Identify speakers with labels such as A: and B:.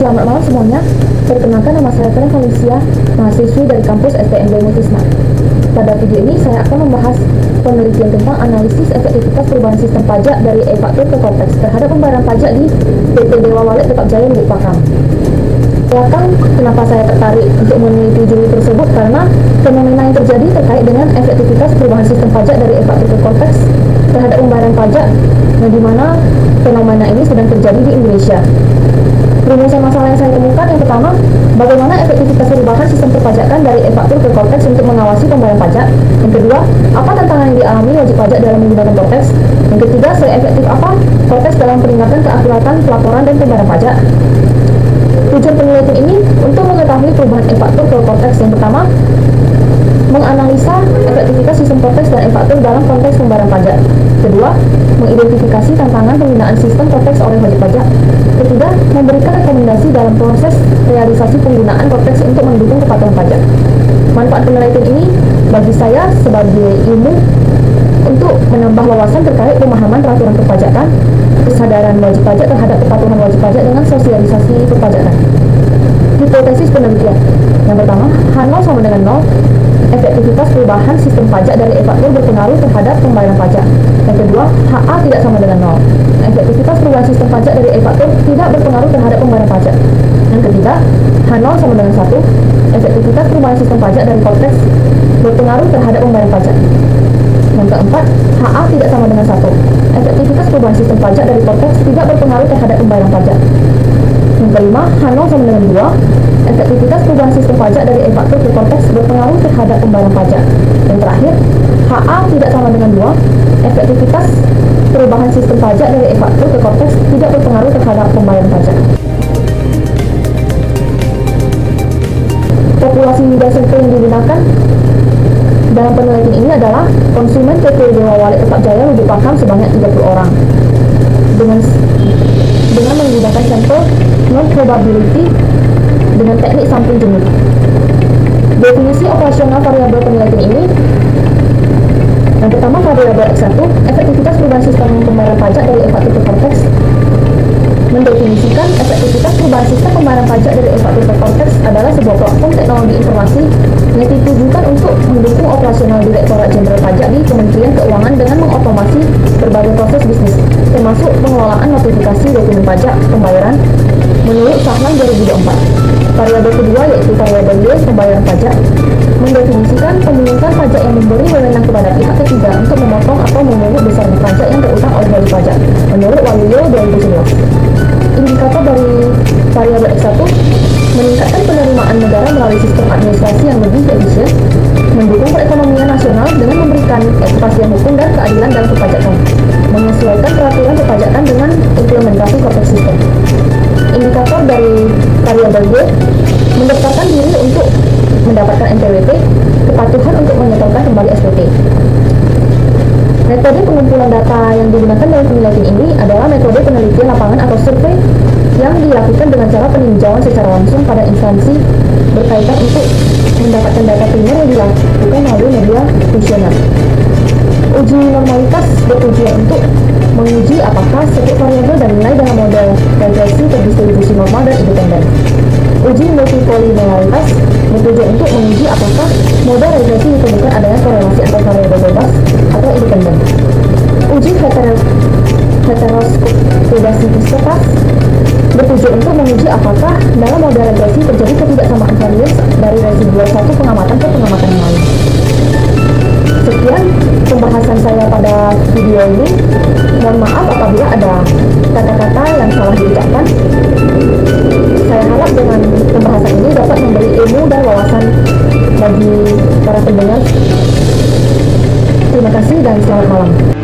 A: Selamat malam semuanya. Perkenalkan, nama saya Feren Felicia, mahasiswi dari kampus STMJ Mutisna. Pada video ini saya akan membahas penelitian tentang analisis efektivitas perubahan sistem pajak dari e-faktur ke Cortex terhadap pembayaran pajak di PT Dewa Wallet Tetap Jaya Lubuk-Pakam. Kenapa saya tertarik untuk meneliti judul tersebut? Karena fenomena yang terjadi terkait dengan efektivitas perubahan sistem pajak dari e-faktur ke Cortex terhadap pembayaran pajak, yang dimana fenomena ini sedang terjadi di Indonesia. Rumusan masalah yang saya temukan, yang pertama, bagaimana efektivitas perubahan sistem perpajakan dari e-faktur ke Cortex untuk mengawasi pembayaran pajak. Yang kedua, apa tantangan yang dialami wajib pajak dalam menggunakan Cortex. Yang ketiga, seefektif apa Cortex dalam peningkatan keakuratan pelaporan dan pembayaran pajak. Tujuan penelitian ini untuk mengetahui perubahan e-faktur ke Cortex. Yang pertama, menganalisa efektivitas sistem Cortex dan e-faktur dalam konteks pembayaran pajak. Kedua, mengidentifikasi tantangan penggunaan sistem Cortex oleh wajib pajak. Ketiga, memberikan rekomendasi dalam proses realisasi penggunaan Cortex untuk mendukung kepatuhan pajak. Manfaat penelitian ini bagi saya sebagai ilmu untuk menambah wawasan terkait pemahaman peraturan perpajakan, kesadaran wajib pajak terhadap kepatuhan wajib pajak dengan sosialisasi perpajakan. Hipotesis penelitian. Yang pertama, H0 sama dengan 0. Efektivitas perubahan sistem pajak dari e-faktur berpengaruh terhadap pembayaran pajak. Yang kedua, HA tidak sama dengan 0. Efektivitas perubahan sistem pajak dari e-faktur tidak berpengaruh terhadap pembayaran pajak. Yang ketiga, H0 sama dengan 1. Efektivitas perubahan sistem pajak dari Cortex berpengaruh terhadap pembayaran pajak. Yang keempat, HA tidak sama dengan 1. Efektivitas perubahan sistem pajak dari Cortex tidak berpengaruh terhadap pembayaran pajak. Yang kelima, H0 sama dengan 2. Efektivitas perubahan sistem pajak dari e-faktur ke Cortex berpengaruh terhadap pembayaran pajak. Yang terakhir, HA tidak sama dengan 2. Efektivitas perubahan sistem pajak dari e-faktur ke Cortex tidak berpengaruh terhadap pembayaran pajak. Populasi dasar yang digunakan dalam penelitian ini adalah konsumen PT Dewa Wallet Tetap Jaya Lubuk-Pakam sebanyak 30 orang dengan menggunakan sampel non-probability dengan teknik sampling jenis. Definisi operasional variabel penelitian ini, yang pertama, variabel X1, efektivitas perubahan sistem pembayaran pajak dari e-faktur ke Cortex. Mendefinisikan efektivitas perubahan sistem pembayaran pajak dari e-faktur ke Cortex adalah sebuah platform teknologi informasi yang ditujukan untuk mendukung operasional Direktorat Jenderal Pajak di Kementerian Keuangan dengan mengotomasi berbagai proses bisnis, termasuk pengelolaan notifikasi dokumen pajak pembayaran menurut Sahlan 2004. Variabel kedua yaitu variabel Y, pembayaran pajak, mendefinisikan pemungutan pajak yang memberi wewenang kepada pihak ketiga untuk memotong atau memungut besarnya pajak yang terutang oleh wajib pajak menurut Waluyo 2011. Indikator dari variabel X1, meningkatkan penerimaan negara melalui sistem administrasi yang lebih efisien, mendukung perekonomian nasional dengan memberikan kepastian hukum dan keadilan dalam perpajakan, menyesuaikan peraturan perpajakan dengan implementasi Cortex System. Indikator dari variabel Y, mendaftarkan diri untuk mendapatkan NPWP, kepatuhan untuk menyetorkan kembali SPT. Metode pengumpulan data yang digunakan dalam penelitian ini adalah metode penelitian lapangan atau survei yang dilakukan dengan cara peninjauan secara langsung pada instansi berkaitan untuk mendapatkan data primer yang dilakukan melalui media fungsional. Uji normalitas bertujuan untuk menguji apakah setiap variabel dan nilai dalam model regresi terdistribusi normal dan independen. Uji multipolinearitas bertujuan untuk menguji apakah model regresi ditemukan adanya korelasi antar variabel bebas atau independen. Uji heteroskopidasitas bertujuan untuk menguji apakah dalam model regresi terjadi ketidaksamaan serius dari residual satu pengamatan ke pengamatan yang lain. Sekian pembahasan saya pada video ini. Mohon maaf apabila ada kata-kata yang salah diucapkan. Saya harap dengan pembahasan ini dapat memberi ilmu dan wawasan bagi para pendengar. Terima kasih dan selamat malam.